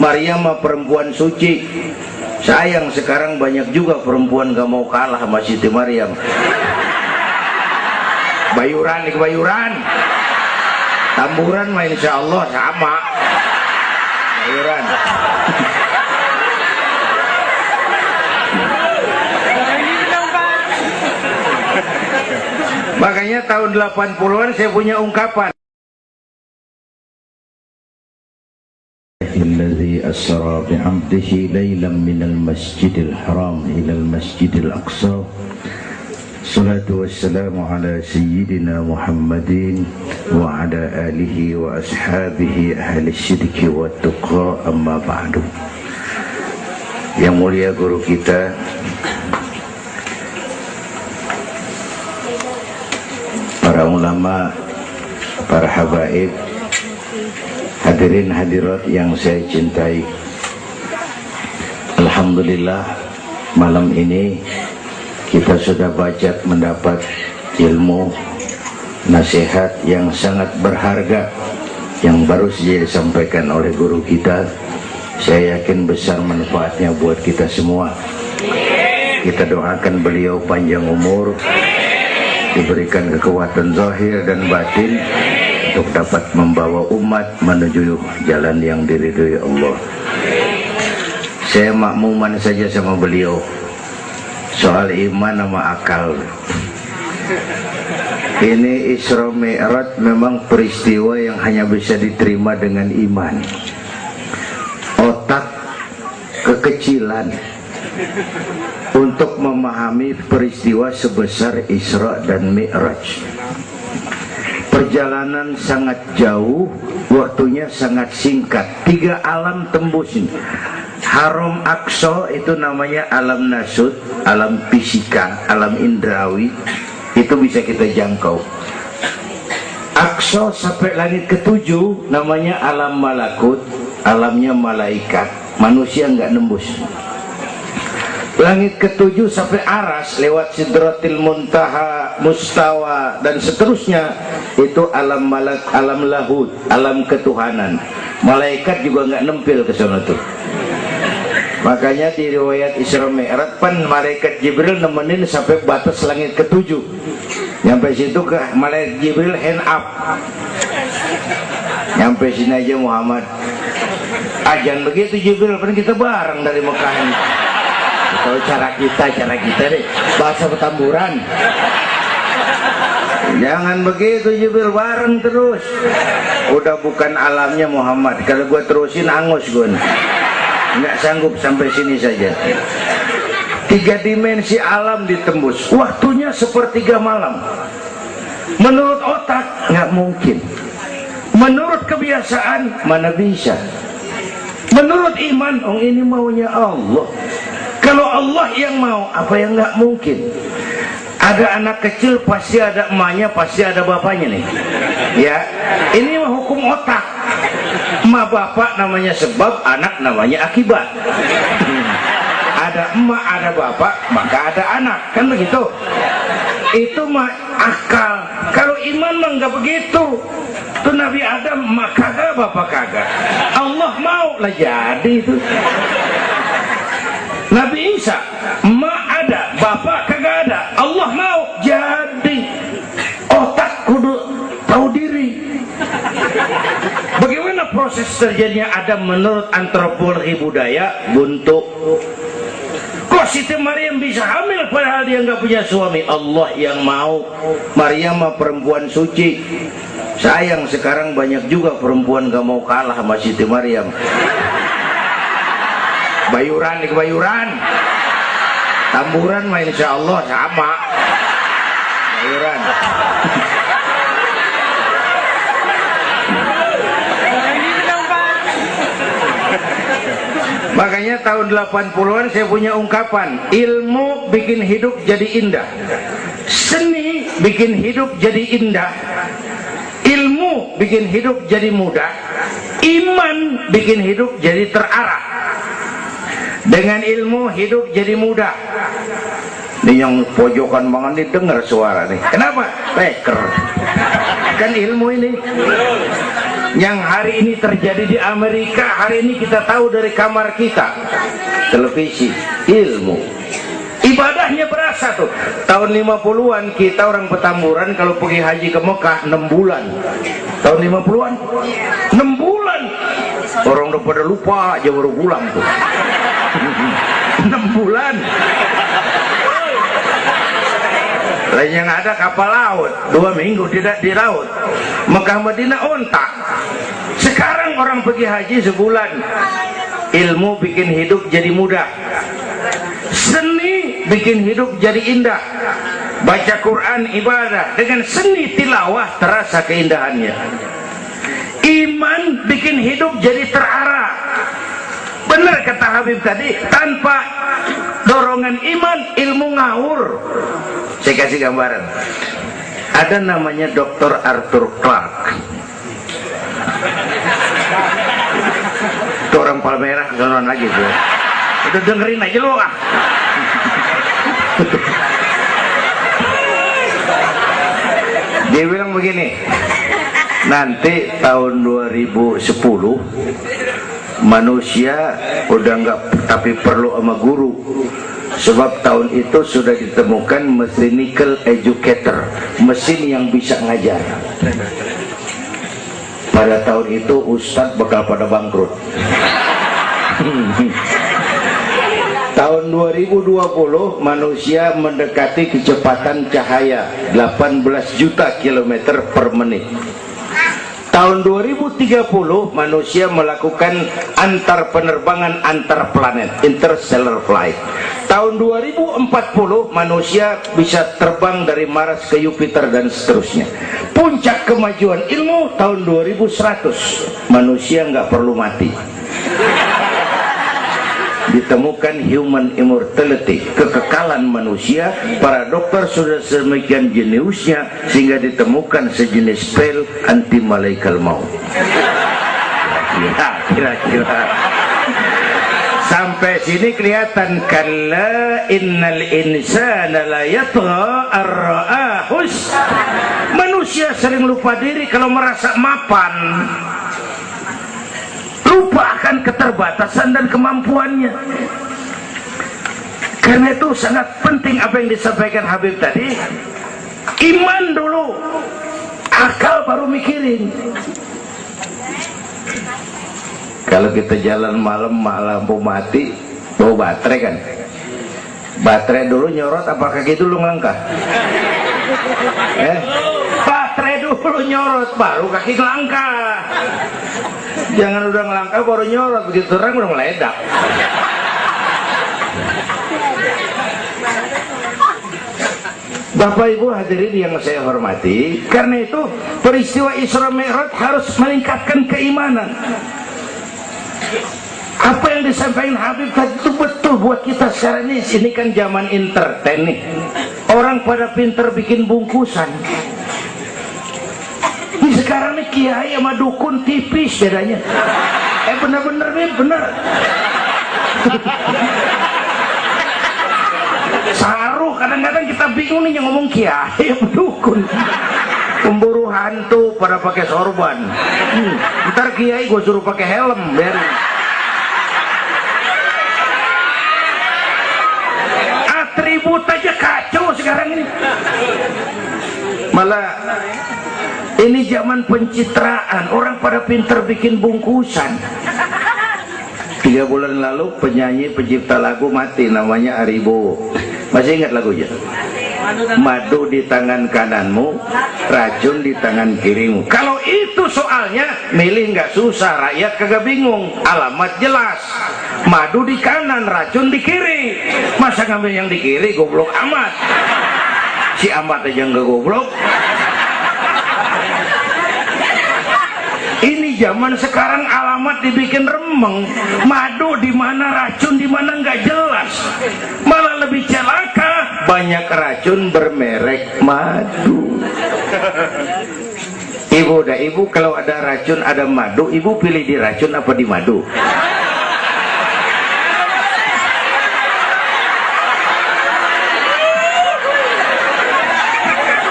Maryam mah perempuan suci. Sayang sekarang banyak juga perempuan gak mau kalah sama Siti Maryam. Bayuran nih bayuran. Tamburan mah insya Allah sama. Bayuran. Makanya tahun 80-an saya punya ungkapan. الذي أسرى بعبده ليلا من المسجد الحرام إلى المسجد الأقصى الصلاة والسلام على سيدنا محمد وعلى آله وأصحابه أهل الشرك والتقى أما بعد. Yang mulia guru kita para ulama, para habaib, hadirin hadirat yang saya cintai, alhamdulillah malam ini kita sudah banyak mendapat ilmu nasihat yang sangat berharga yang baru saja disampaikan oleh guru kita. Saya yakin besar manfaatnya buat kita semua. Kita doakan beliau panjang umur, diberikan kekuatan zahir dan batin untuk dapat membawa umat menuju jalan yang diridhoi Allah. Saya makmuman saja sama beliau soal iman sama akal. Ini Isra Mi'raj memang peristiwa yang hanya bisa diterima dengan iman. Otak kekecilan untuk memahami peristiwa sebesar Isra dan Mi'raj. Perjalanan sangat jauh, waktunya sangat singkat. 3 alam tembusin. Haram Aqsa itu namanya alam nasut, alam fisika, alam indrawi. Itu bisa kita jangkau. Aqsa sampai langit ke-7 namanya alam malakut, alamnya malaikat. Manusia nggak nembus. Langit ke-7 sampai aras lewat Sidratil Muntaha, Mustawa dan seterusnya itu alam malak, alam lahud, alam ketuhanan. Malaikat juga nggak nempel ke sana tuh. Makanya di riwayat Isra Mi'raj pan malaikat Jibril nemenin sampai batas langit ke-7. Nyampe situ ke malaikat Jibril hand up. Nyampe sini aja Muhammad. Ajan begitu Jibril, kan kita bareng dari Mekah ini. Kalau cara kita deh, bahasa petamburan. Jangan begitu Jibril, bareng terus. Udah bukan alamnya Muhammad. Kalau gue terusin angus gue, nggak sanggup sampai sini saja. 3 dimensi alam ditembus. Waktunya sepertiga malam. Menurut otak nggak mungkin. Menurut kebiasaan mana bisa. Menurut iman, oh ini maunya Allah. Kalau Allah yang mau, apa yang nggak mungkin? Ada anak kecil pasti ada emaknya, pasti ada bapaknya nih. Ya, ini mah hukum otak. Emak bapak namanya sebab, anak namanya akibat. Ada emak, ada bapak, maka ada anak, kan begitu? Itu mah akal. Kalau iman mah nggak begitu. Itu Nabi Adam, emak kagak, bapak kagak. Allah mau lah jadi itu. Nabi Isa, emak ada, bapak kagak ada. Allah mau jadi. Otak kudu tahu diri. Bagaimana proses terjadinya Adam menurut antropologi budaya? Buntu. Kok Siti Maryam bisa hamil padahal dia nggak punya suami? Allah yang mau. Maryam mah perempuan suci. Sayang sekarang banyak juga perempuan gak mau kalah sama Siti Maryam. Bayuran nih bayuran. Tamburan mah insya Allah sama. Bayuran. Makanya tahun 80-an saya punya ungkapan, ilmu bikin hidup jadi indah, seni bikin hidup jadi indah, ilmu bikin hidup jadi mudah, iman bikin hidup jadi terarah. Dengan ilmu hidup jadi mudah. Ini yang pojokan banget nih dengar suara nih. Kenapa? Peker. Kan ilmu ini. Yang hari ini terjadi di Amerika, hari ini kita tahu dari kamar kita. Televisi, ilmu. Ibadahnya berasa tuh. Tahun 50-an kita orang Petamburan kalau pergi haji ke Mekah 6 bulan. Tahun 50-an 6 bulan. Orang udah pada lupa aja baru pulang tuh. 6 bulan. Lain yang ada kapal laut 2 minggu tidak di laut. Mekah Madinah ontak. Sekarang orang pergi haji sebulan. Ilmu bikin hidup jadi mudah. Seni bikin hidup jadi indah. Baca Quran ibadah, dengan seni tilawah terasa keindahannya. Iman bikin hidup jadi terarah. Benar kata Habib tadi, tanpa dorongan iman ilmu ngawur. Saya kasih gambaran. Ada namanya Dr. Arthur Clarke. Itu orang Palmerah, sonon lagi tuh. Udah dengerin aja lo ah. Dia bilang begini, nanti tahun 2010 manusia udah nggak tapi perlu sama guru, sebab tahun itu sudah ditemukan mechanical educator, mesin yang bisa ngajar. Pada tahun itu ustadz bakal pada bangkrut. Tahun 2020 manusia mendekati kecepatan cahaya 18 juta kilometer per menit. Tahun 2030 manusia melakukan antar penerbangan antar planet, interstellar flight. Tahun 2040 manusia bisa terbang dari Mars ke Jupiter dan seterusnya. Puncak kemajuan ilmu tahun 2100 manusia nggak perlu mati. Ditemukan human immortality, kekekalan manusia. Para dokter sudah sedemikian jeniusnya sehingga ditemukan sejenis pil anti malaikal maut. Ya, kira-kira sampai sini kelihatan. Kalla innal insana la yatgha ar-ra'ahus. Manusia sering lupa diri kalau merasa mapan, lupa akan keterbatasan dan kemampuannya. Karena itu sangat penting apa yang disampaikan Habib tadi. Iman dulu, akal baru mikirin. Kalau kita jalan malam lampu mati, bawa baterai kan, baterai dulu nyorot apa kaki dulu ngelangkah? Baterai dulu nyorot baru kaki ngelangkah. Jangan udah ngelangkah baru nyorot, begitu terang udah meledak. Bapak Ibu hadirin yang saya hormati, karena itu peristiwa Isra Mi'raj harus meningkatkan keimanan. Apa yang disampaikan Habib tadi itu betul buat kita sekarang ini. Ini kan zaman entertain nih. Orang pada pinter bikin bungkusan. Ini sekarang nih kiai sama dukun tipis bedanya. Bener-bener nih, bener. Saruh, kadang-kadang kita bingung nih yang ngomong kiai sama dukun. Pemburu hantu pada pakai sorban. Ntar kiai gue suruh pakai helm, biar. Atribut aja kacau sekarang ini. Malah ini zaman pencitraan, orang pada pinter bikin bungkusan. 3 bulan lalu penyanyi pencipta lagu mati, namanya Aribo. Masih ingat lagunya? Madu di tangan kananmu, racun di tangan kirimu. Kalau itu soalnya, milih nggak susah, rakyat kagak bingung, alamat jelas. Madu di kanan, racun di kiri. Masa ngambil yang di kiri, goblok amat. Si amat aja nggak goblok. Ini zaman sekarang alamat dibikin remeng, madu di mana, racun di mana nggak jelas. Malah lebih celaka, banyak racun bermerek madu. Ibu dah, ibu kalau ada racun ada madu, ibu pilih di racun apa di madu?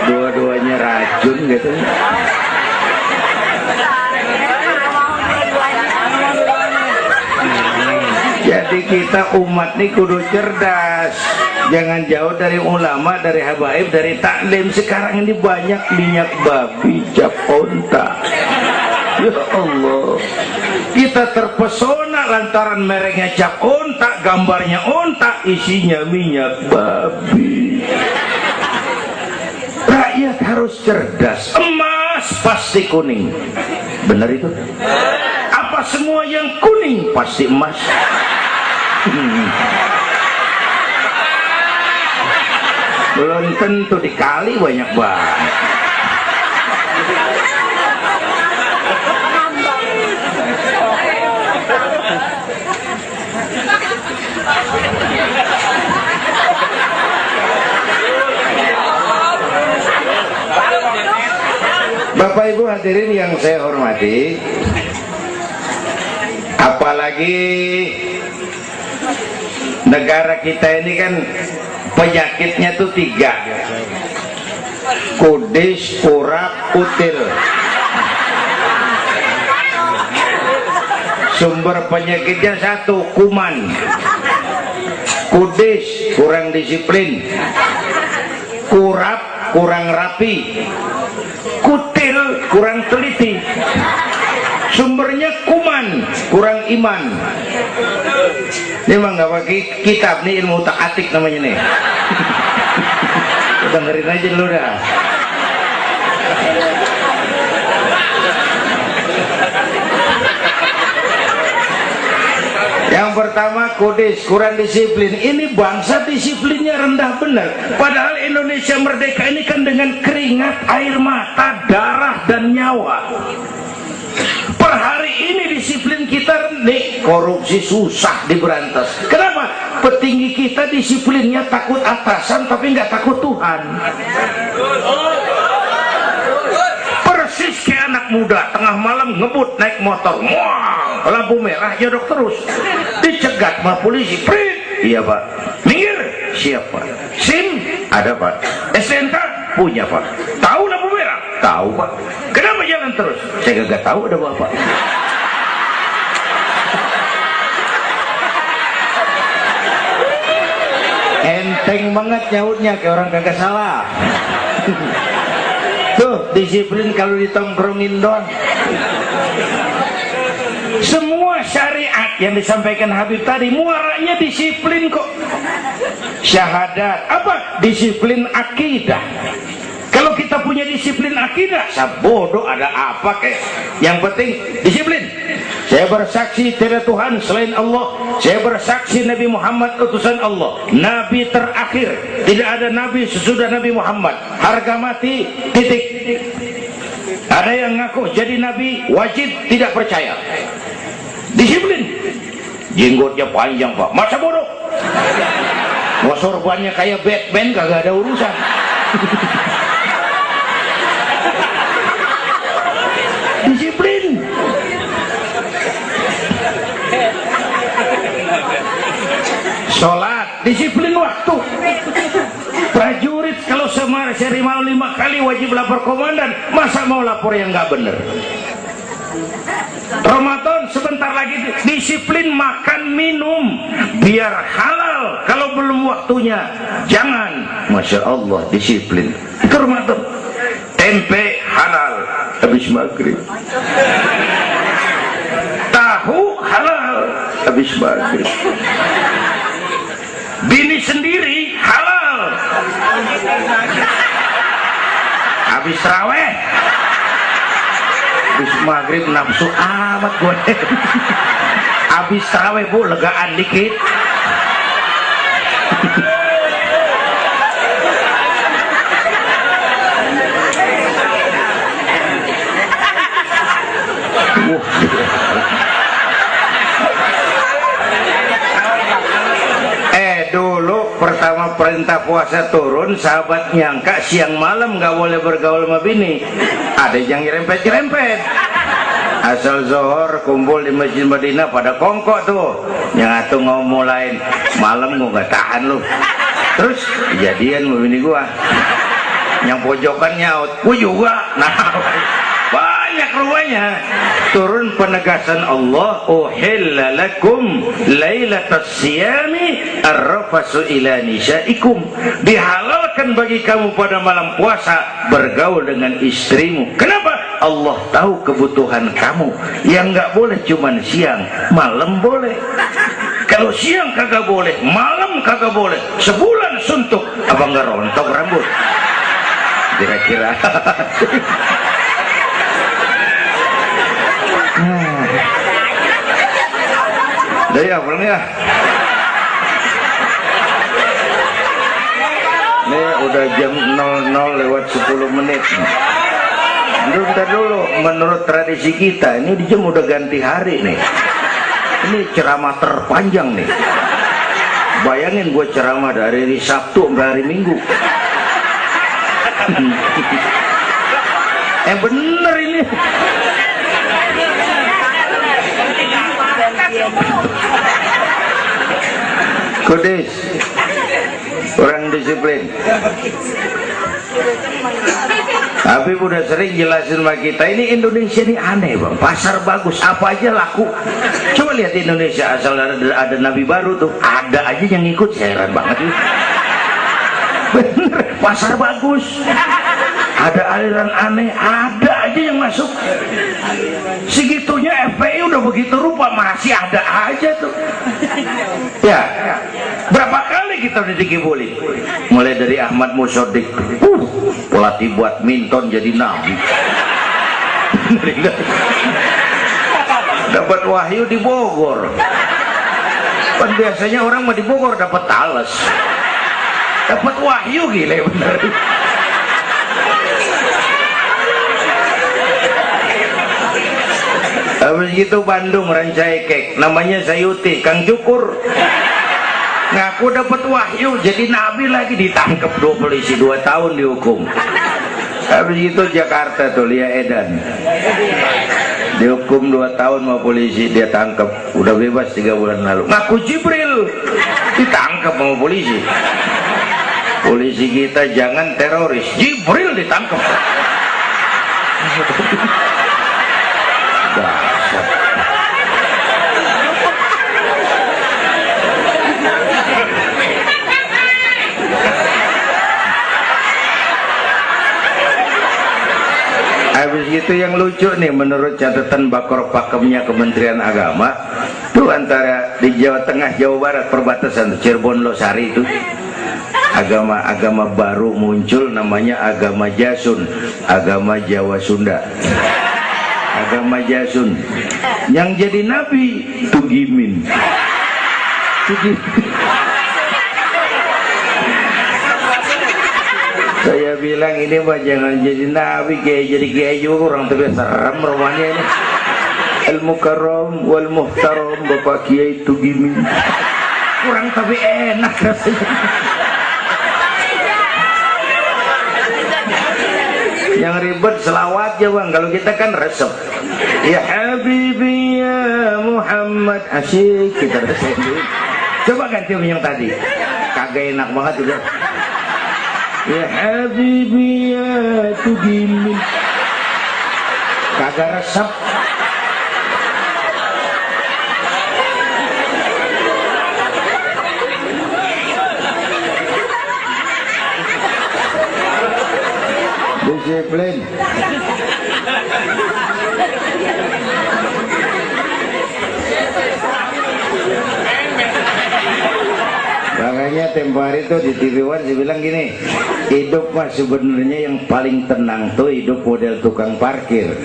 Dua-duanya racun gitu. Jadi kita umat nih kudu cerdas, jangan jauh dari ulama, dari habaib, dari taklim. Sekarang ini banyak minyak babi, cap onta. Ya Allah, kita terpesona lantaran mereknya cap onta, gambarnya onta, isinya minyak babi. Rakyat harus cerdas. Emas pasti kuning, benar itu? Apa semua yang kuning pasti emas? Belum tentu, dikali banyak banget. Bapak Ibu hadirin yang saya hormati, apalagi negara kita ini kan penyakitnya tuh 3: kudis, kurap, kutil. Sumber penyakitnya 1, kuman. Kudis, kurang disiplin. Kurap, kurang rapi. Kutil, kurang teliti. Sumbernya kuman, kurang iman. Ini mah nggak pakai kitab nih, ilmu utak atik namanya nih. Dengerin aja dulu dah. Yang pertama kudis, kurang disiplin. Ini bangsa disiplinnya rendah benar. Padahal Indonesia merdeka ini kan dengan keringat, air mata, darah dan nyawa. Per hari ini disiplin kita nih, korupsi susah diberantas. Kenapa? Petinggi kita disiplinnya takut atasan tapi nggak takut Tuhan. Persis kayak anak muda tengah malam ngebut naik motor, wah, lampu merah jodok terus, dicegat sama polisi. Prit, iya pak. Minggir, siapa? SIM ada pak. STNK punya pak. Tahu lampu merah? Tahu pak. Kenapa jalan terus? Saya gak tahu, ada bapak. Enteng banget nyautnya, kayak orang kagak salah. Tuh, disiplin kalau ditongkrongin doang. Semua syariat yang disampaikan Habib tadi muaranya disiplin kok. Syahadat apa? Disiplin akidah. Kalau kita punya disiplin akidah, sabodo ada apa kek? Yang penting disiplin. Saya bersaksi tidak Tuhan selain Allah. Saya bersaksi Nabi Muhammad utusan Allah, Nabi terakhir. Tidak ada Nabi sesudah Nabi Muhammad. Harga mati, titik. Ada yang ngaku jadi Nabi, wajib tidak percaya. Disiplin. Jenggotnya panjang pak, masa bodoh. Sorbannya kayak Batman, kagak ada urusan. Disiplin. Sholat, disiplin waktu. Prajurit kalau sehari malam 5 kali wajib lapor komandan, masa mau lapor yang nggak bener? Ramadan sebentar lagi, disiplin makan minum biar halal. Kalau belum waktunya jangan. Masya Allah, disiplin. Itu Ramadan. Tempe halal habis maghrib, tahu halal habis maghrib, bini sendiri halal habis raweh, habis maghrib nafsu amat gue. Habis raweh bu, legaan dikit. Dulu pertama perintah puasa turun, sahabat nyangka siang malam nggak boleh bergaul sama bini. Ada yang nyerempet-nyerempet. Asal zohor kumpul di Masjid Madinah pada kongkok tuh. Yang atuh ngomulain malam gua nggak tahan lu. Terus kejadian sama bini gua. Yang pojokan nyaut, gua juga. Nah, banyak rupanya. Turun penegasan Allah, uhilla lakum lailatas siyami arrafasu ila nisaikum, dihalalkan bagi kamu pada malam puasa bergaul dengan istrimu. Kenapa? Allah tahu kebutuhan kamu. Yang nggak boleh cuman siang, malam boleh. Kalau siang kagak boleh, malam kagak boleh, sebulan suntuk, apa nggak rontok rambut? Kira-kira. Dari awalnya. Ini udah jam 00 lewat 10 menit. Bentar dulu, menurut tradisi kita ini di jam udah ganti hari nih. Ini ceramah terpanjang nih. Bayangin gue ceramah dari hari Sabtu sampai hari Minggu. Bener ini. Kudis, orang disiplin. Tapi udah sering jelasin sama kita, ini Indonesia ini aneh bang, pasar bagus, apa aja laku. Coba lihat Indonesia, asal ada nabi baru tuh, ada aja yang ngikut, heran banget. Bener, pasar bagus, ada aliran aneh, ada aja yang masuk. Segitunya FPI udah begitu rupa, masih ada aja tuh. Ya, berapa kali kita dikibuli, mulai dari Ahmad Musodik, pelatih badminton jadi nabi. Dapat wahyu di Bogor. Kan biasanya orang mah di Bogor dapat tales, dapat wahyu, gila bener. Habis itu Bandung Rancaikek, namanya Sayuti, Kang Cukur, ngaku dapat wahyu jadi nabi lagi, ditangkap 2 polisi, 2 tahun dihukum. Habis itu Jakarta tuh Lia Edan dihukum 2 tahun sama polisi, dia tangkap, udah bebas 3 bulan lalu. Ngaku Jibril, ditangkap sama polisi. Polisi kita jangan teroris, Jibril ditangkap. Habis itu yang lucu nih, menurut catatan Bakor Pakemnya Kementerian Agama tuh, antara di Jawa Tengah Jawa Barat perbatasan Cirebon Losari itu agama baru muncul, namanya agama Jasun, agama Jawa Sunda. Agama Jasun yang jadi nabi Tugimin. Saya bilang ini mah jangan jadi nabi, kayak jadi kiai juga orang tapi serem rumahnya ini. Al Mukarram wal Muhtaram Bapak Kiai Tugimin. Kurang tapi enak rasanya. Yang ribet selawat ya bang, kalau kita kan resep. Ya Habibi ya Muhammad, asyik kita resep. Coba ganti yang tadi, kagak enak banget udah. Ya Habibi ya Tugimin, kagak resep. Disiplin. Makanya tempo hari itu di TV One saya bilang gini, hidup mah sebenarnya yang paling tenang tuh hidup model tukang parkir.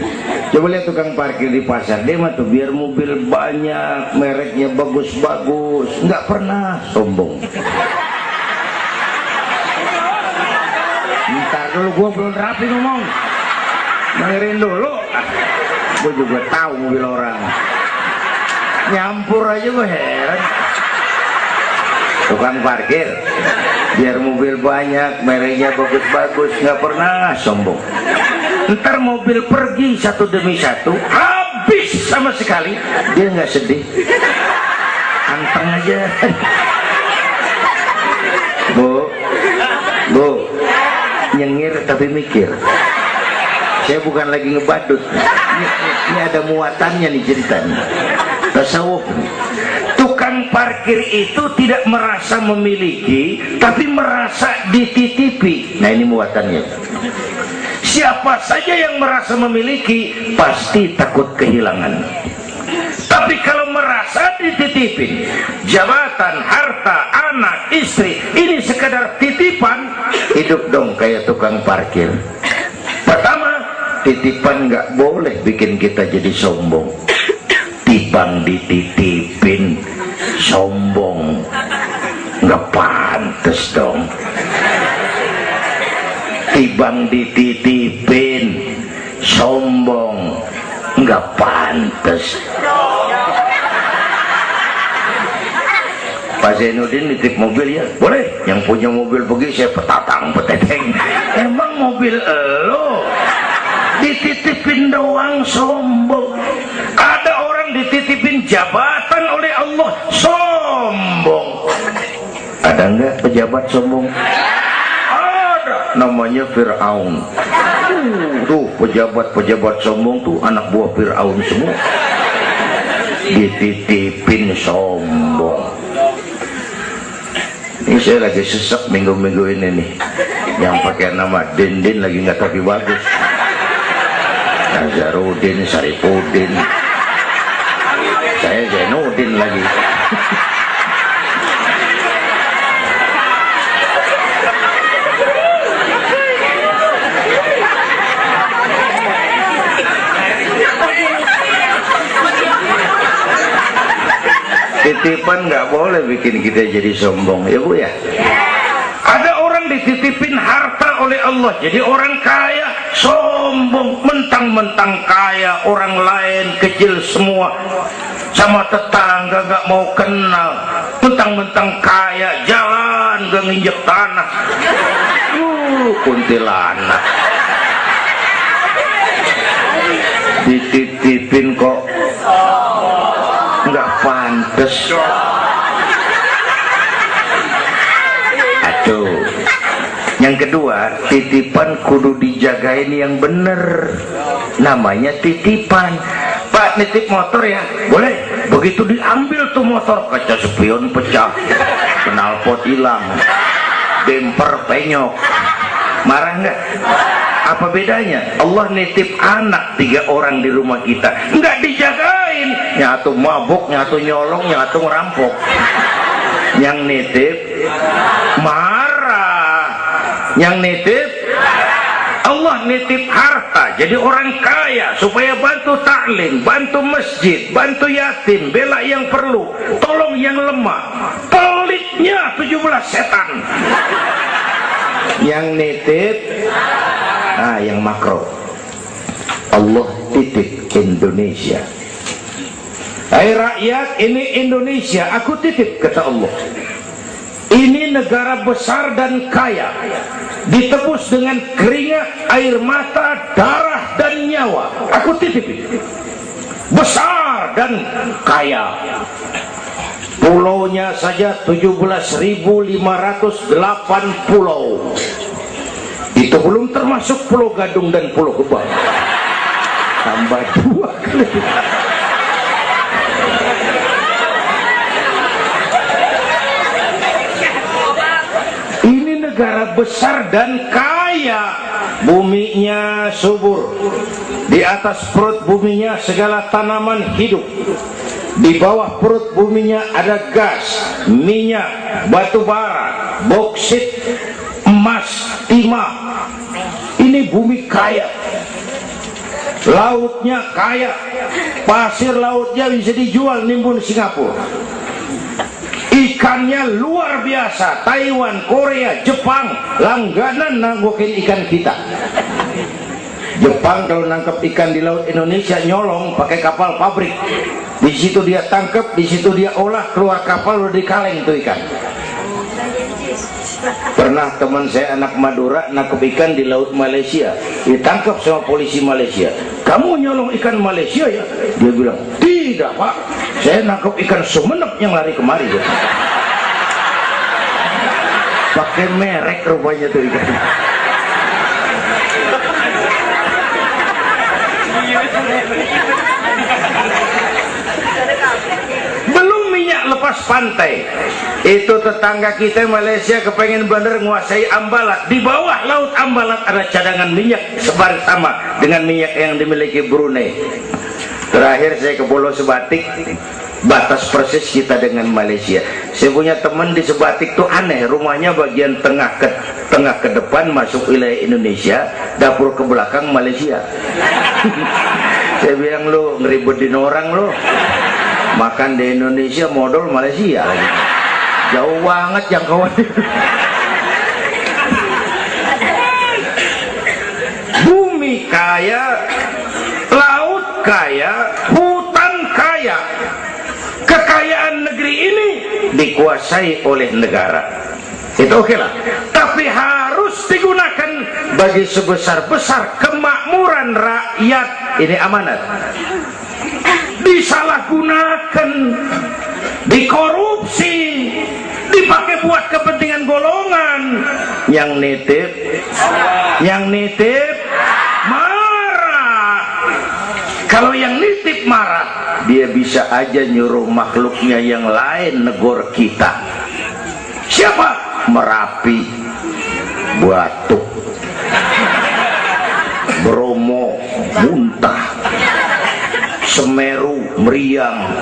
Coba lihat tukang parkir di pasar, dia mah tuh biar mobil banyak, mereknya bagus-bagus, nggak pernah sombong. Ntar dulu, gua belum rapi ngomong, dengerin dulu. Gua juga tahu mobil orang, nyampur aja gua heran. Tukang parkir biar mobil banyak, mereknya bagus-bagus, nggak pernah sombong. Ntar mobil pergi satu demi satu, habis sama sekali, dia nggak sedih, anteng aja. Bu, nyengir tapi mikir. Saya bukan lagi ngebadut. Ini ada muatannya nih ceritanya. Tasawuf. Tukang parkir itu tidak merasa memiliki, tapi merasa dititipi. Nah ini muatannya. Siapa saja yang merasa memiliki pasti takut kehilangan. Tapi kalau merasa dititipin, jabatan, harta, anak, istri, ini sekadar titipan, hidup dong kayak tukang parkir. Pertama, titipan nggak boleh bikin kita jadi sombong. Tibang dititipin, sombong, nggak pantes dong. Tibang dititipin, sombong, nggak pantes. Pak Zainuddin nitip mobil ya, boleh. Yang punya mobil pergi saya petatang peteteng. Emang mobil lo dititipin doang sombong. Ada orang dititipin jabatan oleh Allah sombong. Ada enggak pejabat sombong? Ada, namanya Fir'aun. Tuh pejabat-pejabat sombong tuh anak buah Fir'aun semua. Dititipin sombong. Ini saya lagi sesek minggu-minggu ini nih. Yang pakai nama Dindin lagi nggak tapi bagus. Nazarudin, Saripudin. Saya Zainuddin lagi. Titipan nggak boleh bikin kita jadi sombong, ya Bu ya. Ada orang dititipin harta oleh Allah, jadi orang kaya sombong, mentang-mentang kaya, orang lain kecil semua, sama tetangga nggak mau kenal, mentang-mentang kaya, jalan gak nginjek tanah. Kuntilanak. Dititipin kok nggak pantes. Aduh. Yang kedua, titipan kudu dijagain yang bener. Namanya titipan. Pak nitip motor ya, boleh. Begitu diambil tuh motor, kaca spion pecah, knalpot hilang, bemper penyok, marah nggak? Apa bedanya? Allah nitip anak 3 orang di rumah kita, nggak dijagain, nyatu mabuk, nyatu nyolong, nyatu ngerampok. Yang nitip marah, yang nitip Allah nitip harta, jadi orang kaya supaya bantu taklim, bantu masjid, bantu yatim, bela yang perlu, tolong yang lemah. Pelitnya 17 setan. Yang nitip yang makro, Allah titip Indonesia. Hai rakyat, ini Indonesia aku titip, kata Allah. Ini negara besar dan kaya, ditebus dengan keringat, air mata, darah dan nyawa. Aku titip besar dan kaya. Pulaunya saja 17.508 pulau. Itu belum termasuk Pulau Gadung dan Pulau Gebang. Tambah 2 kali. Ini negara besar dan kaya. Buminya subur. Di atas perut buminya segala tanaman hidup. Di bawah perut buminya ada gas, minyak, batu bara, boksit, emas, timah. Ini bumi kaya. Lautnya kaya. Pasir lautnya bisa dijual nimbun Singapura. Ikannya luar biasa. Taiwan, Korea, Jepang langganan nanggokin ikan kita. Jepang kalau nangkep ikan di laut Indonesia nyolong pakai kapal pabrik. Di situ dia tangkap, di situ dia olah, keluar kapal udah dikaleng tuh ikan. Pernah teman saya anak Madura nangkep ikan di laut Malaysia, ditangkap sama polisi Malaysia. Kamu nyolong ikan Malaysia ya? Dia bilang, tidak Pak, saya nangkep ikan Sumenep yang lari kemari ya. Pakai merek rupanya tuh ikan. pantai. Itu tetangga kita Malaysia kepengen bener nguasai Ambalat. Di bawah laut Ambalat ada cadangan minyak sebaris sama dengan minyak yang dimiliki Brunei. Terakhir saya ke Pulau Sebatik, batas persis kita dengan Malaysia. Saya punya teman di Sebatik tuh aneh, rumahnya bagian tengah ke depan masuk wilayah Indonesia, dapur ke belakang Malaysia. Saya bilang, lu ngeribetin orang lu, makan di Indonesia modal Malaysia lagi. Jauh banget jangkauannya. Bumi kaya, laut kaya, hutan kaya. Kekayaan negeri ini dikuasai oleh negara. Itu oke lah. Tapi harus digunakan bagi sebesar-besar kemakmuran rakyat. Ini amanat. Disalahgunakan, dikorupsi, dipakai buat kepentingan golongan. Yang nitip marah. Kalau yang nitip marah, dia bisa aja nyuruh makhluknya yang lain negor kita. Siapa? Merapi, Batuk, Bromo, muntah, Semeru, meriang,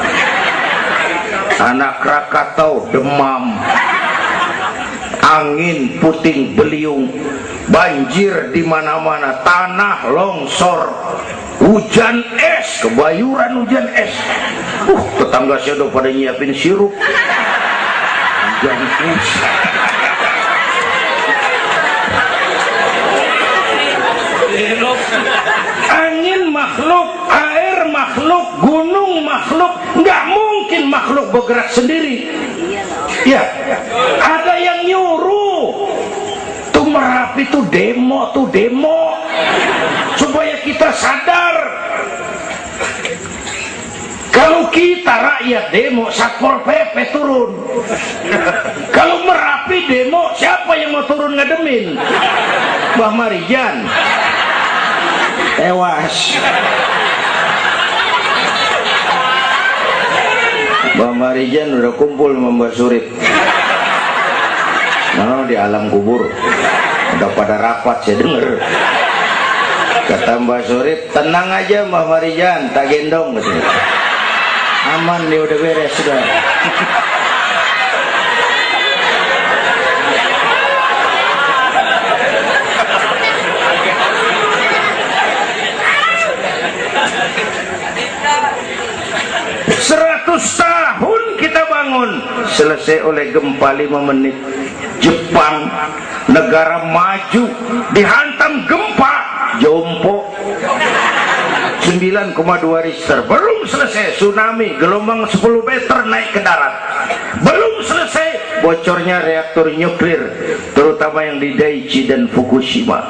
Anak Krakatau, demam, angin puting beliung, banjir di mana-mana, tanah longsor, hujan es, kebayuran hujan es. Tetangga saya udah pada nyiapin sirup hujan es. Angin makhluk, air makhluk, gunung makhluk. Nggak mungkin makhluk bergerak sendiri. Ya, ada yang nyuruh. Tuh Merapi tuh demo supaya kita sadar. Kalau kita rakyat demo, Satpol PP turun. Kalau Merapi demo, siapa yang mau turun ngademin? Mbah Marijan tewas. Mbah Marijan udah kumpul sama Mbah Surip. Nah, di alam kubur udah pada rapat, saya denger. Kata Mbah Surip, tenang aja Mbah Marijan, tak gendong gitu. Aman nih, udah beres sudah. Tahun kita bangun, selesai oleh gempa 5 menit. Jepang, negara maju, dihantam gempa, jompo 9,2 Richter. Belum selesai tsunami, gelombang 10 meter naik ke darat. Belum selesai bocornya reaktor nuklir, terutama yang di Daiichi dan Fukushima.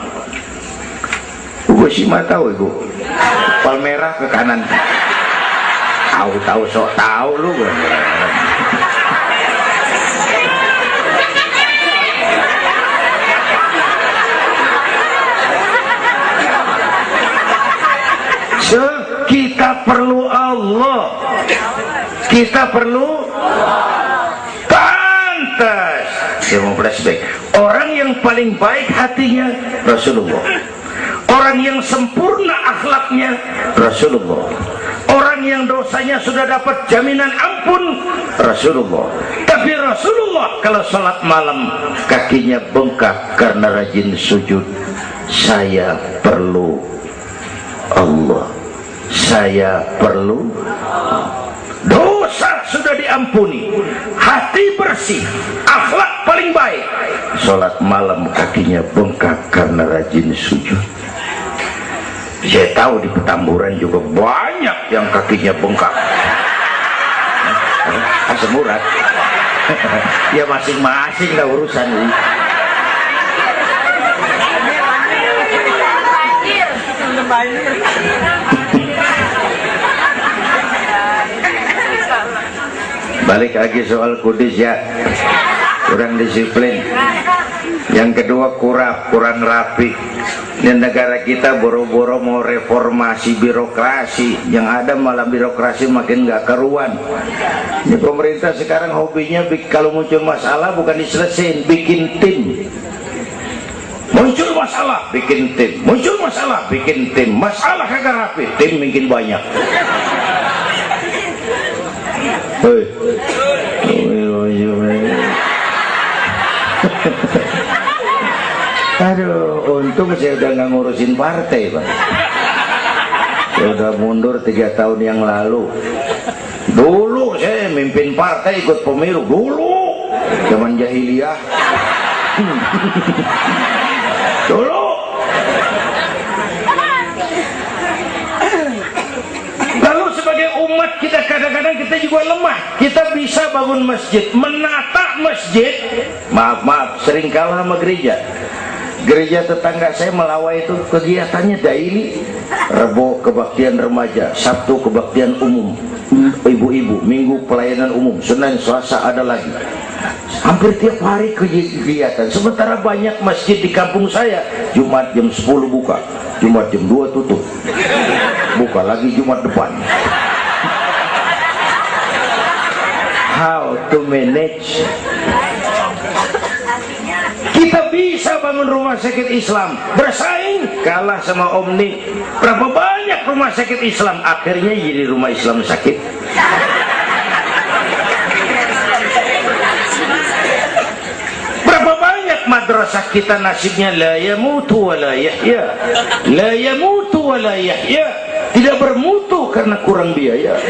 Fukushima tahu ibu? Palmerah ke kanan. Tahu sok tahu lu. Kita perlu Allah. Kita perlu pantas. Saya mau flashback. Orang yang paling baik hatinya Rasulullah. Orang yang sempurna akhlaknya Rasulullah. Orang yang dosanya sudah dapat jaminan ampun Rasulullah. Tapi Rasulullah kalau sholat malam kakinya bengkak karena rajin sujud. Saya perlu Allah. Saya perlu dosa sudah diampuni, hati bersih, akhlak paling baik. Sholat malam kakinya bengkak karena rajin sujud. Saya tahu di Petamburan juga banyak yang kakinya bengkak. Asam urat. Ya masing-masing lah urusan ini. Balik lagi soal kudus ya, kurang disiplin. Yang kedua kurang rapi. Di negara kita boro-boro mau reformasi birokrasi, yang ada malah birokrasi makin gak karuan. Ini pemerintah sekarang hobinya kalau muncul masalah bukan diselesain, bikin tim. Muncul masalah, bikin tim. Muncul masalah, bikin tim. Masalah kagak rapi, tim makin banyak. Hei. Aduh, untung saya udah nggak ngurusin partai, Pak. Saya udah mundur 3 tahun yang lalu. Dulu saya mimpin partai, ikut pemilu. Dulu, zaman jahiliyah. Dulu. Lalu sebagai umat kita kadang-kadang kita juga lemah. Kita bisa bangun masjid, menata masjid. Maaf, sering kalah sama gereja. Gereja tetangga saya Melawai itu kegiatannya daily. Rebo kebaktian remaja, Sabtu kebaktian umum, ibu-ibu, Minggu pelayanan umum, Senin Selasa ada lagi. Hampir tiap hari kegiatan. Sementara banyak masjid di kampung saya, Jumat jam 10 buka, Jumat jam 2 tutup, buka lagi Jumat depan. How to manage? Kita bisa bangun rumah sakit Islam, bersaing, kalah sama Omni. Berapa banyak rumah sakit Islam akhirnya jadi rumah Islam sakit. Berapa banyak madrasah kita nasibnya la yamutu wa la yahya, la yamutu wa la yahya, tidak bermutu karena kurang biaya.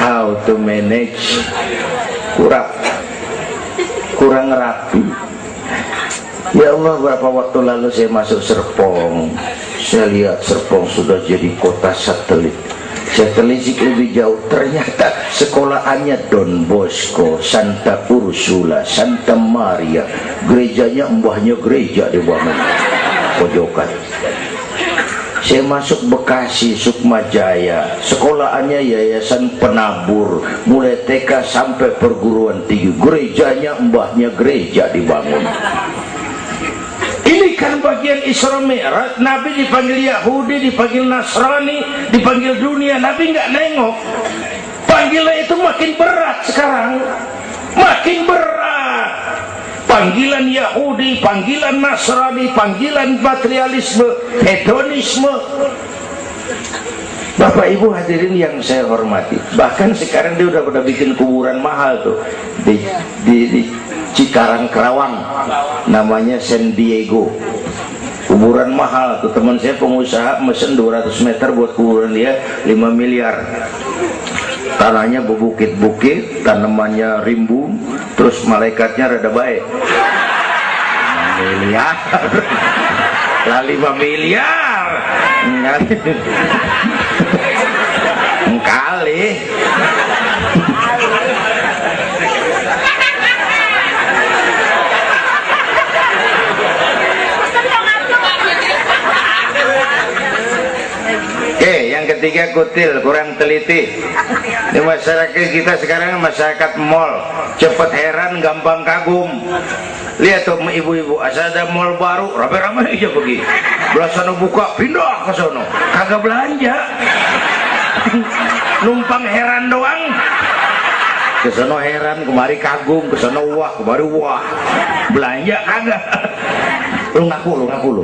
How to manage? kurang rapi. Ya Allah, berapa waktu lalu saya masuk Serpong, saya lihat Serpong sudah jadi kota satelit. Saya telisik lebih jauh, ternyata sekolahannya Don Bosco, Santa Ursula, Santa Maria, gerejanya mbahnya gereja di bawah pojokan. Saya masuk Bekasi, Sukmajaya, sekolahannya Yayasan Penabur, mulai TK sampai perguruan tinggi, gerejanya mbahnya gereja dibangun. Ini kan bagian Isra Mi'raj. Nabi dipanggil Yahudi, dipanggil Nasrani, dipanggil dunia, Nabi nggak nengok. Panggilan itu makin berat sekarang, makin berat. Panggilan Yahudi, panggilan Nasrani, panggilan materialisme, hedonisme. Bapak Ibu hadirin yang saya hormati, bahkan sekarang dia udah pada bikin kuburan mahal tuh di Cikarang Kerawang, namanya San Diego. Kuburan mahal tuh, teman saya pengusaha mesen 200 meter buat kuburan dia 5 miliar. Tanahnya berbukit-bukit, tanamannya rimbun, terus malaikatnya rada baik. 5 miliar lah, 5 miliar kali. Oke, yang ketiga kutil, kurang teliti. Di masyarakat kita sekarang masyarakat mall, cepet heran, gampang kagum. Lihat tuh ibu-ibu, asal ada mall baru, rame-rame aja pergi. Belah sana buka, pindah ke sono, kagak belanja. Numpang heran doang. Ke sono heran, kemari kagum, ke sono wah, kemari wah. Belanja kagak. Lu ngaku lu.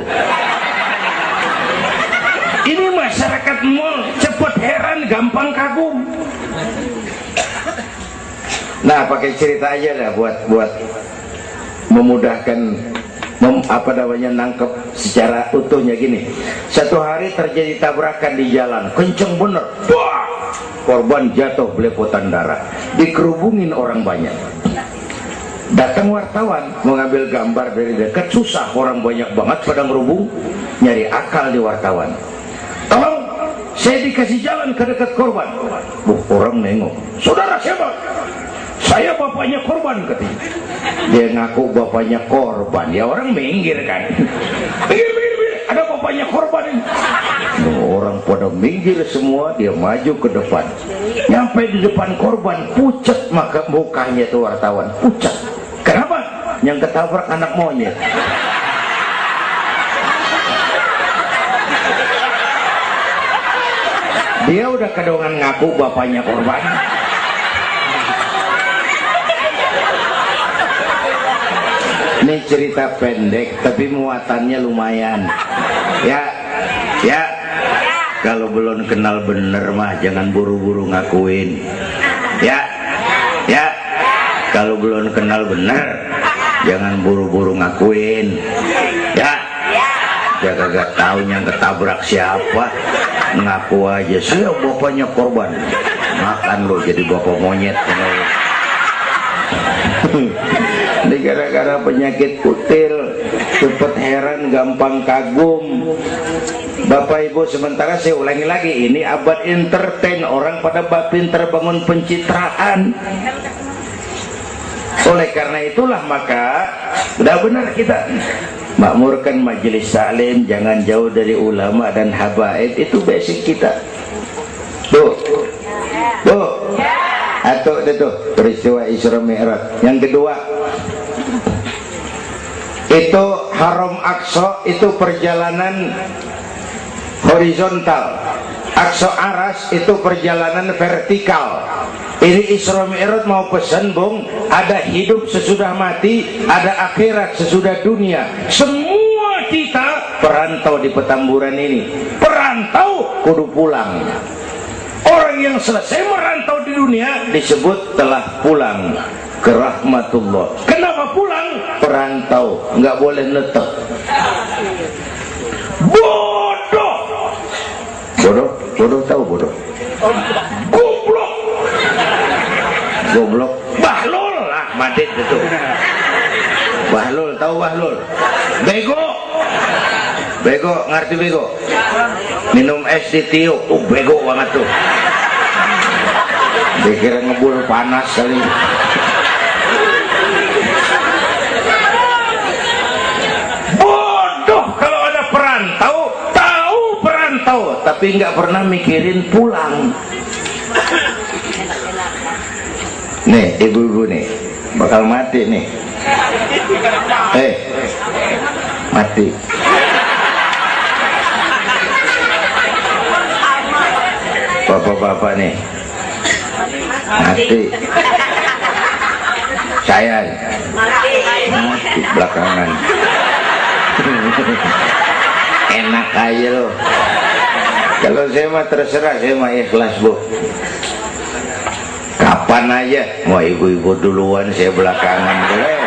Ini masyarakat mall, cepet heran, gampang kagum. Nah, pakai cerita aja lah buat memudahkan nangkep secara utuhnya gini. Satu hari terjadi tabrakan di jalan, kenceng bener. Wah! Korban jatuh belepotan darah, dikerubungin orang banyak. Datang wartawan mengambil gambar dari dekat, susah, orang banyak banget pada ngerubung, nyari akal di wartawan. Tolong, saya dikasih jalan ke dekat korban. Orang nengok, saudara siapa? Saya bapaknya korban, katanya. Dia ngaku bapaknya korban, ya orang minggir kan. Minggir, ada bapaknya korban ini. Orang pada minggir semua, dia maju ke depan. Nyampe di depan korban, pucat maka mukanya tuh wartawan, pucat. Kenapa? yang ketabrak anak monyet. Dia udah kedongan ngaku bapaknya korban. Ini cerita pendek tapi muatannya lumayan. Ya, ya. Kalau belum kenal bener mah jangan buru-buru ngakuin. Ya, ya. Kalau belum kenal bener jangan buru-buru ngakuin. Ya. Ya kagak tahu yang ketabrak siapa, ngaku aja saya bapaknya korban. Makan lo jadi bapak monyet. Ini gara-gara penyakit kutil, cepet heran, gampang kagum. Bapak Ibu, sementara saya ulangi lagi, ini abad entertain, orang pada pinter bangun pencitraan. Oleh karena itulah maka udah benar kita makmurkan majelis taklim, jangan jauh dari ulama dan habaib, itu basic kita. Tuh, tuh, atau itu peristiwa Isra Mi'raj. Yang kedua, itu Haram Aqsa, itu perjalanan horizontal. Aqsa Aras itu perjalanan vertikal. Ini Isra Mi'raj mau pesan, Bung, ada hidup sesudah mati, ada akhirat sesudah dunia. Semua kita perantau di Petamburan ini. Perantau kudu pulang. Orang yang selesai merantau di dunia disebut telah pulang ke rahmatullah. Kenapa pulang? Perantau, nggak boleh netep. Bodoh. Bodoh, bodoh tahu bodoh. Goblok. Goblok. Bahlul lah, Madid itu. Bahlul, tahu Bahlul? Bego. Bego, ngerti bego? Minum es ditiup, bego banget tuh. Dikira ngebul panas kali. Bodoh kalau ada perantau, tahu perantau, tapi nggak pernah mikirin pulang. Nih, ibu-ibu nih, bakal mati nih. Mati. Bapak-bapak nih, mati. Saya mati belakangan. Enak aja loh. Kalau saya mah terserah, saya mah ikhlas, Bu. Kapan aja, mau ibu-ibu duluan, saya belakangan, boleh.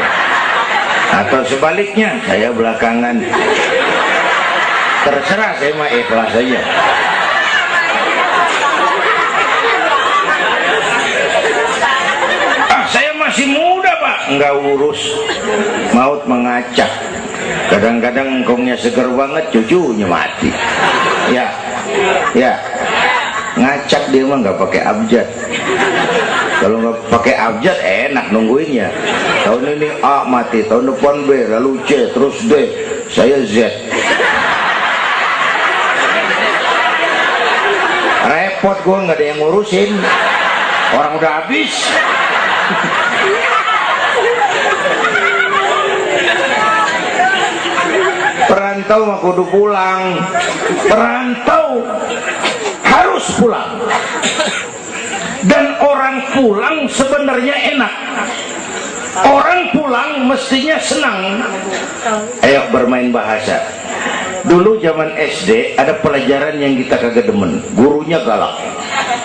Atau sebaliknya, saya belakangan. Terserah, saya mah ikhlas aja. Saya masih muda, Pak. Enggak urus. Maut mengacak. Kadang-kadang engkongnya seger banget, cucunya mati. Ya, ya. Ngacak dia mah nggak pakai abjad. Kalau nggak pakai abjad enak nungguinnya. Tahun ini A mati, tahun depan B, lalu C, terus D, saya Z. Repot gue, nggak ada yang ngurusin. Orang udah habis. Perantau mah kudu pulang. Perantau harus pulang. Dan orang pulang sebenarnya enak. Orang pulang mestinya senang. Ayo bermain bahasa. Dulu zaman SD ada pelajaran yang kita kagak demen. Gurunya galak.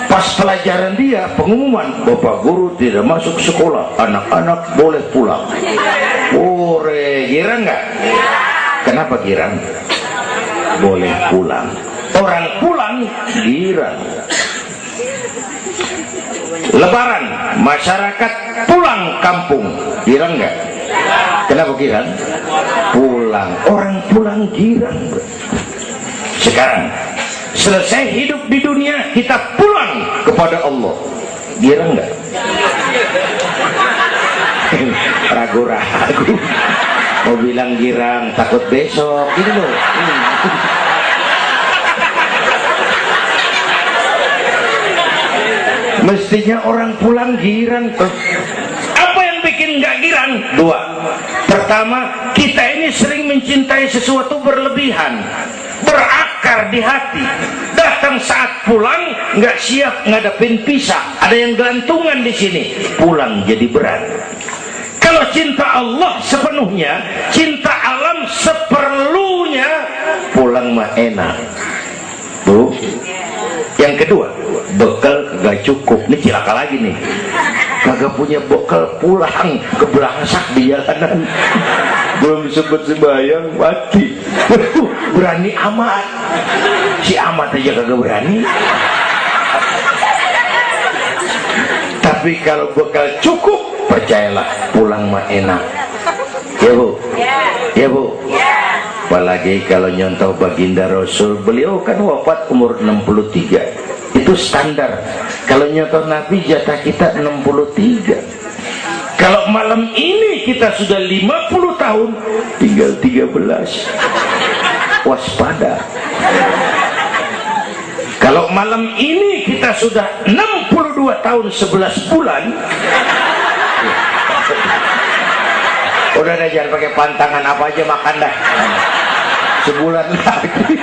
Pas pelajaran dia pengumuman, Bapak guru tidak masuk sekolah, anak-anak boleh pulang. Ore, girang nggak? Kenapa girang? Boleh pulang. Orang pulang girang. Lebaran, masyarakat pulang kampung, girang nggak? Kenapa girang? Pulang. Orang pulang girang. Sekarang selesai hidup di dunia, kita pulang kepada Allah, girang nggak? Ragu-ragu. Mau bilang girang, takut besok gitu loh. Mestinya orang pulang girang. Apa yang bikin nggak girang? Dua. Pertama, kita ini sering mencintai sesuatu berlebihan, berakar di hati. Datang saat pulang nggak siap ngadepin pisah, ada yang gelantungan di sini, pulang jadi berat. Kalau cinta Allah sepenuhnya, cinta alam seperlunya, pulang mah enak. Tuh. Yang kedua, bekal kagak cukup. Ini cilaka lagi nih. Kagak punya bekal, pulang kebelangsak di jalanan. Belum sempat sembahyang mati. Berani amat. Si amat aja kagak berani. Tapi kalau bekal cukup, percayalah pulang mah enak. Ya Bu? Ya Bu? Apalagi kalau nyontoh baginda Rasul, beliau kan wafat umur 63. Itu standar. Kalau nyontoh Nabi, jatah kita 63. Kalau malam ini kita sudah 50 tahun, tinggal 13. Waspada. Kalau malam ini kita sudah 62 tahun 11 bulan, udah deh, jangan pakai pantangan, apa aja makan dah. Sebulan lagi.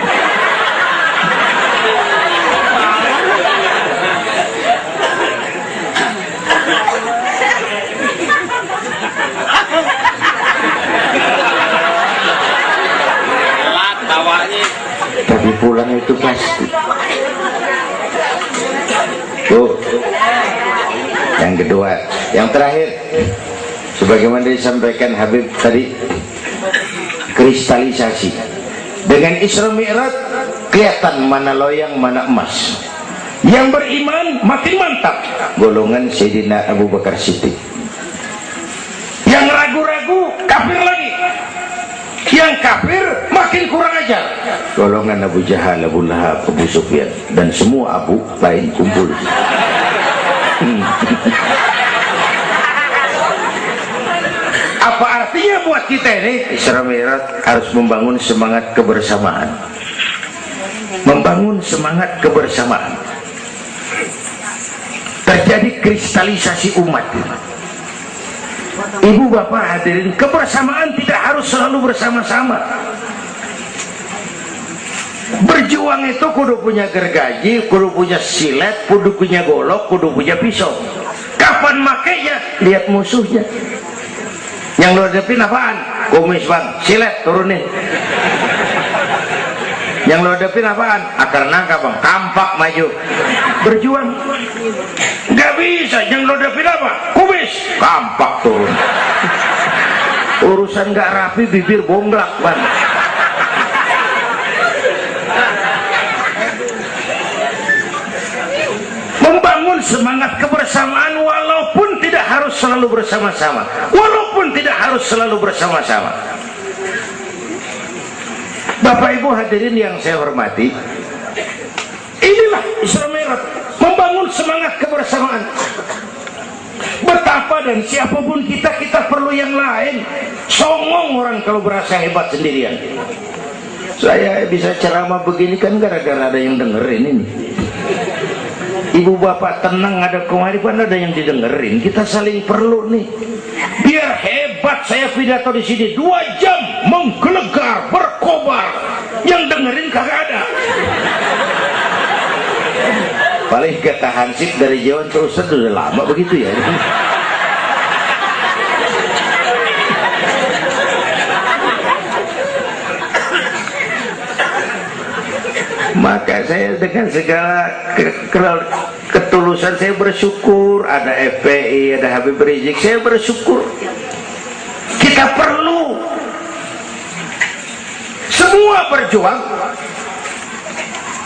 Tapi pulang itu pasti. Yang kedua, yang terakhir, sebagaimana disampaikan Habib tadi, kristalisasi. Dengan Isra Mi'raj kelihatan mana loyang mana emas. Yang beriman makin mantap, golongan Sayyidina Abu Bakar Siddiq. Yang ragu-ragu kafir lagi. Yang kafir makin kurang ajar, golongan Abu Jahal, Abu Lahab, Abu Sufyan, dan semua Abu lain kumpul. Apa artinya buat kita ini? Isra Mi'raj harus membangun semangat kebersamaan. Membangun semangat kebersamaan. Terjadi kristalisasi umat. Ibu bapak hadirin, kebersamaan tidak harus selalu bersama-sama. Berjuang itu kudu punya gergaji, kudu punya silet, kudu punya golok, kudu punya pisau. Kapan makainya? Lihat musuhnya. Yang lo hadapin apaan? Kumis bang, silet turunin. Yang lo hadapin apaan? Akar nangka bang, kampak maju. Berjuang. Gak bisa. Yang lo hadapin apa? Kumis, kampak turun. Urusan gak rapi, bibir bonglak bang. Membangun semangat kebersamaan walaupun tidak harus selalu bersama-sama, walaupun tidak harus selalu bersama-sama. Bapak Ibu hadirin yang saya hormati, inilah Isra Mi'raj, membangun semangat kebersamaan. Betapa dan siapapun kita, kita perlu yang lain. Songong orang kalau berasa hebat sendirian. Saya bisa ceramah begini kan gara-gara ada yang dengerin ini. Ibu bapak tenang, ada kearifan, ada yang didengerin. Kita saling perlu nih. Biar hebat saya pidato di sini 2 jam menggelegar, berkobar. Yang dengerin kagak ada. Paling kata Hansip dari Jawa terus udah lama begitu ya. Maka saya dengan segala ketulusan saya bersyukur ada FPI, ada Habib Rizik, saya bersyukur. Kita perlu semua berjuang.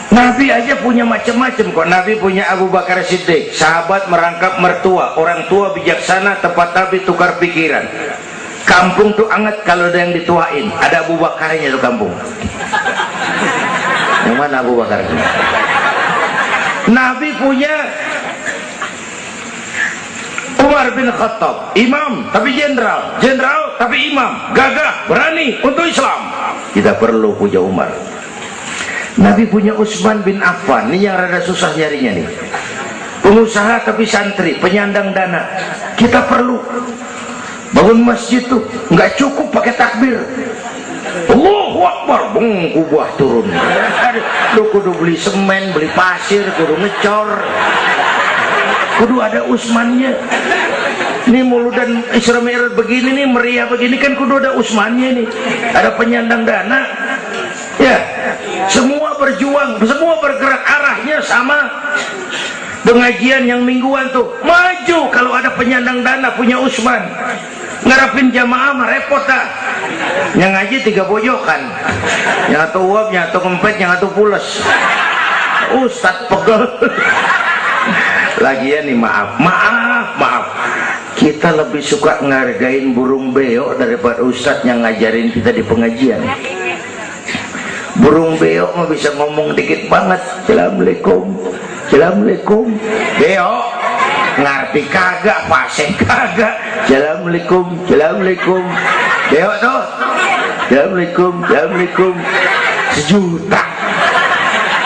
Nabi aja punya macam-macam kok. Nabi punya Abu Bakar Siddiq, sahabat merangkap mertua, orang tua bijaksana, tepat tapi tukar pikiran. Kampung tuh anget kalau ada yang dituain, ada Abu Bakarnya tuh kampung. Yang mana Abu Bakar? Nabi punya Umar bin Khattab, imam tapi jenderal, jenderal tapi imam, gagah, berani untuk Islam. Kita perlu punya Umar. Nabi punya Utsman bin Affan, ini yang rada susah nyarinya nih. Pengusaha tapi santri, penyandang dana. Kita perlu. Bangun masjid tuh nggak cukup pakai takbir, Allahu Akbar, kubah turun. Lu kudu beli semen, beli pasir, kudu ngecor, kudu ada usmannya. Ini muludan Isra Mi'raj begini nih, meriah begini kan kudu ada usmannya nih, ada penyandang dana. Ya, semua berjuang, semua bergerak, arahnya sama. Pengajian yang mingguan tuh maju kalau ada penyandang dana, punya usman. Ngarapin jamaah mah repot dah. Yang ngaji 3 pojokan, yang satu uap, yang satu kempet, yang satu pules. Ustadz pegel. Lagian nih, maaf, kita lebih suka ngargain burung beo daripada ustadz yang ngajarin kita di pengajian. Burung beo mah bisa ngomong dikit banget, assalamualaikum, assalamualaikum. Beo ngerti kagak, fasih kagak, assalamualaikum, assalamualaikum. Beo tuh assalamualaikum, assalamualaikum 1 juta.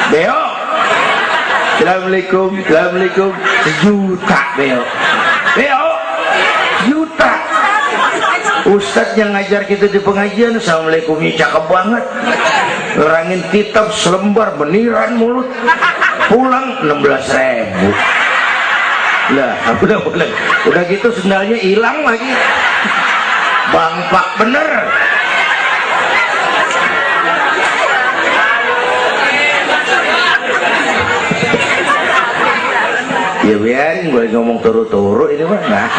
Beo assalamualaikum, assalamualaikum 1 juta. Beo juta. Ustadz yang ngajar kita di pengajian, assalamualaikumnya cakep banget, ngerangin kitab selembar beniran mulut, pulang 16.000. Lah udah gitu sendalnya hilang lagi, bangpak bener. Ya biarin, gue ngomong turu-turu ini mah. Nah.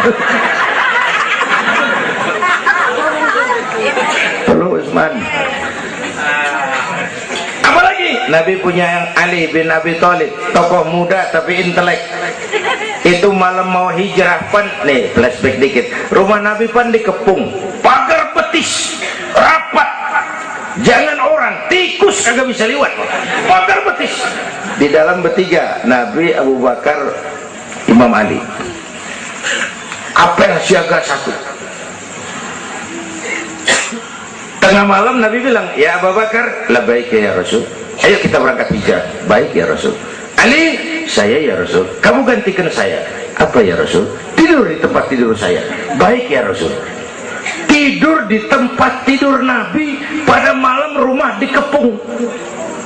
Halo Usman. Apalagi Nabi punya yang Ali bin Abi Thalib, tokoh muda tapi intelek. Itu malam mau hijrah pan, nih flashback dikit. Rumah Nabi pan dikepung, pagar betis, rapat. Jangan orang, tikus kagak bisa liwat. Pagar betis. Di dalam bertiga, Nabi, Abu Bakar, Imam Ali. Apel siaga 1. Tengah malam Nabi bilang, ya Abu Bakar, labbaik ya Rasul, ayo kita berangkat hijrah. Baik ya Rasul. Ali, saya ya Rasul, kamu gantikan saya. Apa ya Rasul? Tidur di tempat tidur saya. Baik ya Rasul. Tidur di tempat tidur Nabi pada malam rumah dikepung.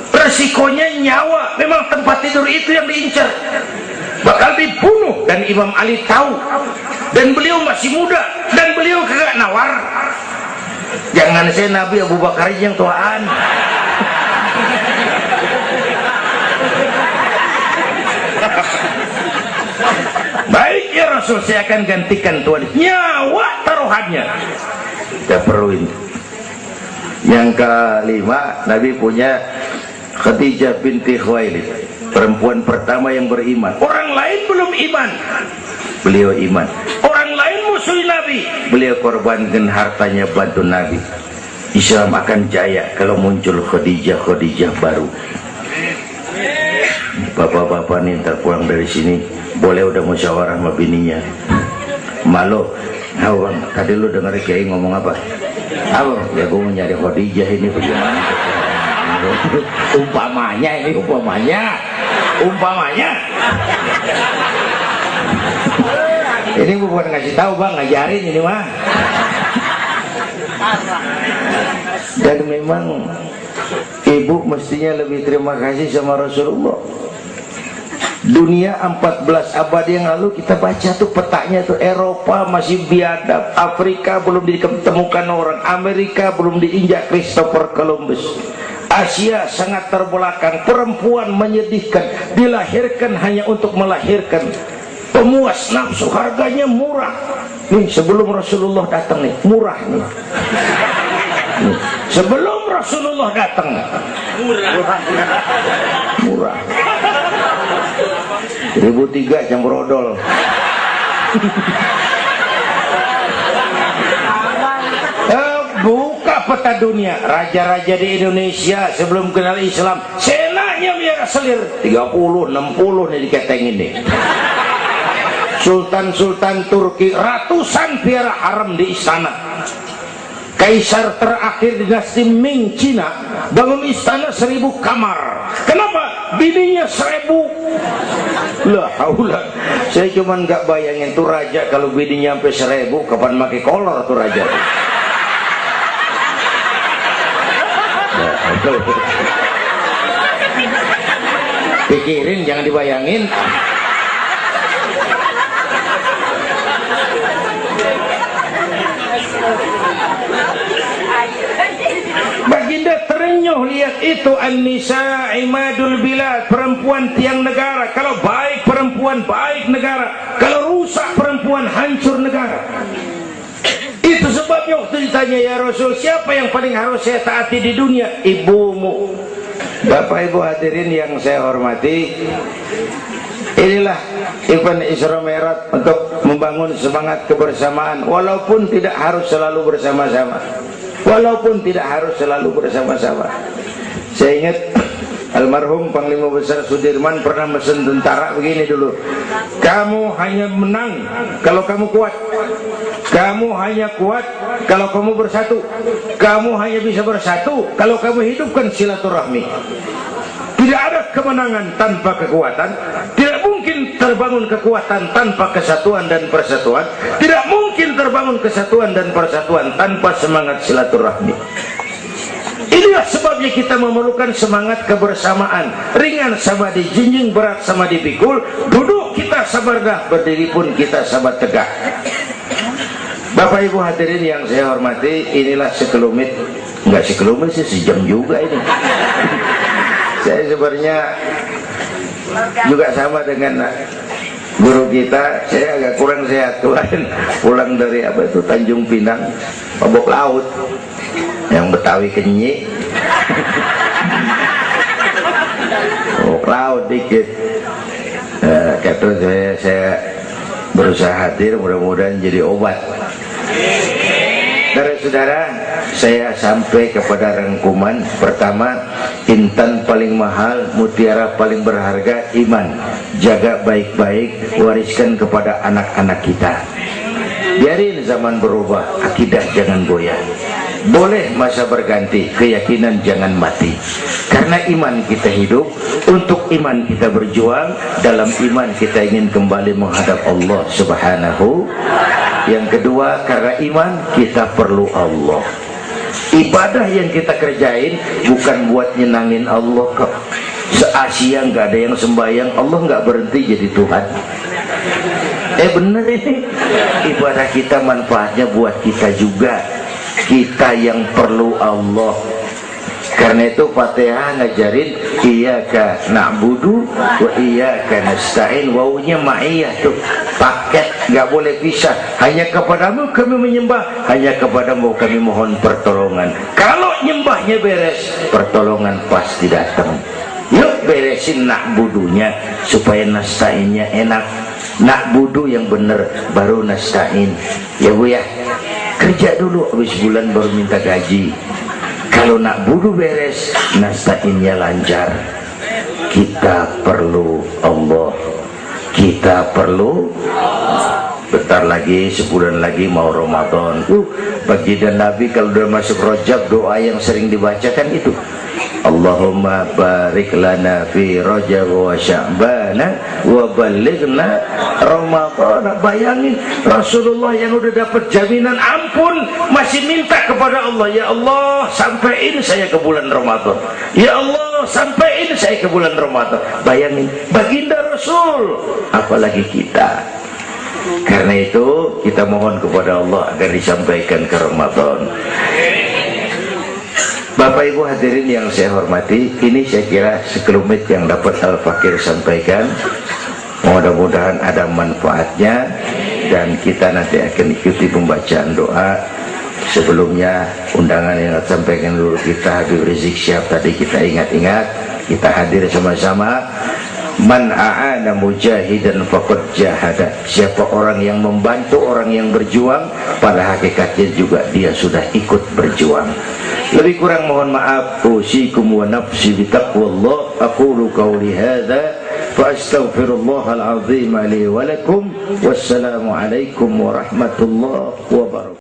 Resikonya nyawa, memang tempat tidur itu yang diincar, bakal dibunuh, dan Imam Ali tahu, dan beliau masih muda, dan beliau kagak nawar. Jangan saya Nabi, Abu Bakar yang tuaan. Baik ya Rasul, saya akan gantikan tuan, nyawa taruhannya. Kita perluin. Yang kelima, Nabi punya Khadijah binti Khuwailid, perempuan pertama yang beriman. Orang lain belum iman, beliau iman. Orang lain musuh Nabi, beliau korbankan hartanya bantu Nabi. Islam akan jaya kalau muncul Khadijah baru. Bapak-bapak nih ntar pulang dari sini boleh udah musyawarah sama bininya. Malu, nah bang, tadi lu denger Kiai ngomong apa? Apa? Ya gue mau nyari Khadijah ini bagaimana? Umpamanya ini, umpamanya. Ini bukan ngasih tahu bang, ngajarin ini mah. Dan memang ibu mestinya lebih terima kasih sama Rasulullah. Dunia 14 abad yang lalu kita baca tuh petanya tuh, Eropa masih biadab, Afrika belum ditemukan orang, Amerika belum diinjak Christopher Columbus, Asia sangat terbelakang, perempuan menyedihkan, dilahirkan hanya untuk melahirkan, pemuas nafsu, harganya murah. Nih sebelum Rasulullah datang nih, murah nih. Sebelum Rasulullah datang, murah. 1003 campur odol. Buka peta dunia, raja-raja di Indonesia sebelum kenal Islam, senanya biar selir 30, 60 nih diketengin nih. Sultan-sultan Turki ratusan piara haram di istana. Kaisar terakhir dinasti Ming Cina bangun istana 1000 kamar. Kenapa? Bininya 1000. Lah haula, saya cuman nggak bayangin tuh raja kalau bininya sampai 1000 kapan pakai kolor tuh raja. Pikirin, jangan dibayangin. Baginda terenyuh lihat itu, an-nisa imadul bilad, perempuan tiang negara. Kalau baik perempuan, baik negara. Kalau rusak perempuan, hancur negara. Itu sebabnya waktu ditanya, ya Rasul, siapa yang paling harus saya taati di dunia? Ibumu. Bapak Ibu hadirin yang saya hormati, inilah event Isra Mi'raj untuk membangun semangat kebersamaan, walaupun tidak harus selalu bersama-sama. Walaupun tidak harus selalu bersama-sama. Saya ingat almarhum Panglima Besar Sudirman pernah mesen tentara begini dulu, kamu hanya menang kalau kamu kuat, kamu hanya kuat kalau kamu bersatu, kamu hanya bisa bersatu kalau kamu hidupkan silaturahmi. Tidak ada kemenangan tanpa kekuatan, tidak mungkin terbangun kekuatan tanpa kesatuan dan persatuan, tidak mungkin terbangun kesatuan dan persatuan tanpa semangat silaturahmi. Inilah sebabnya kita memerlukan semangat kebersamaan. Ringan sama dijinjing, berat sama dipikul. Duduk kita sabar dah, berdiri pun kita sabar tegak. Bapak Ibu hadirin yang saya hormati, inilah sekelumit, enggak sekelumit sih, sejam juga ini. Saya sebenarnya juga sama dengan guru kita, saya agak kurang sehat kemarin pulang dari Tanjung Pinang, mabok laut yang Betawi kenyi, mabok laut dikit. Kata saya berusaha hadir, mudah-mudahan jadi obat. Saudara-saudara, saya sampai kepada rangkuman pertama, intan paling mahal, mutiara paling berharga, iman. Jaga baik-baik, wariskan kepada anak-anak kita. Biarin zaman berubah, akidah jangan goyah. Boleh masa berganti, keyakinan jangan mati. Karena iman kita hidup, untuk iman kita berjuang, dalam iman kita ingin kembali menghadap Allah Subhanahu. Yang kedua, karena iman kita perlu Allah. Ibadah yang kita kerjain bukan buat nyenangin Allah kok. Se-Asia nggak ada yang sembahyang, Allah nggak berhenti jadi Tuhan. Bener ini. Ibadah kita manfaatnya buat kita juga. Kita yang perlu Allah. Karena itu Fatihah ngajarin iyyaka na'budu wa iyyaka nasta'in. Wawunya ma'iyah tuh, paket, nggak boleh pisah. Hanya kepadamu kami menyembah, hanya kepadamu kami mohon pertolongan. Kalau nyembahnya beres, pertolongan pasti datang. Yuk beresin na'budunya supaya nasta'innya enak. Na'budu yang bener, baru nasta'in. Ya Bu ya, kerja dulu, habis bulan baru minta gaji. Kalau nak budu beres, nasta'innya lancar. Kita perlu Allah. Kita perlu. Bentar lagi, sebulan lagi mau Ramadan. Baginda Nabi kalau udah masuk Rajab, doa yang sering dibacakan itu, Allahumma barik lana fi Rajab wa Sya'bana wa balighna Ramadan. Bayangin Rasulullah yang udah dapat jaminan ampun masih minta kepada Allah, ya Allah sampaiin saya ke bulan Ramadan, ya Allah sampaiin saya ke bulan Ramadan. Bayangin baginda Rasul, apalagi kita. Karena itu kita mohon kepada Allah agar disampaikan ke Ramadan. Bapak Ibu hadirin yang saya hormati, ini saya kira sekelumit yang dapat Al-Fakir sampaikan. Mudah-mudahan ada manfaatnya, dan kita nanti akan ikuti pembacaan doa. Sebelumnya undangan yang sampaikan dulu kita, Habib Rizik Syihab tadi kita ingat-ingat, kita hadir sama-sama. Man a'ana mujahidan faqad jahada. Siapa orang yang membantu orang yang berjuang, pada hakikatnya juga dia sudah ikut berjuang. Lebih kurang mohon maaf. Usikum wa nafsi bitaqwallah. Aqulu qawli hadza fa astaghfirullahal azim li wa lakum. Wassalamu alaikum warahmatullahi wabarakatuh.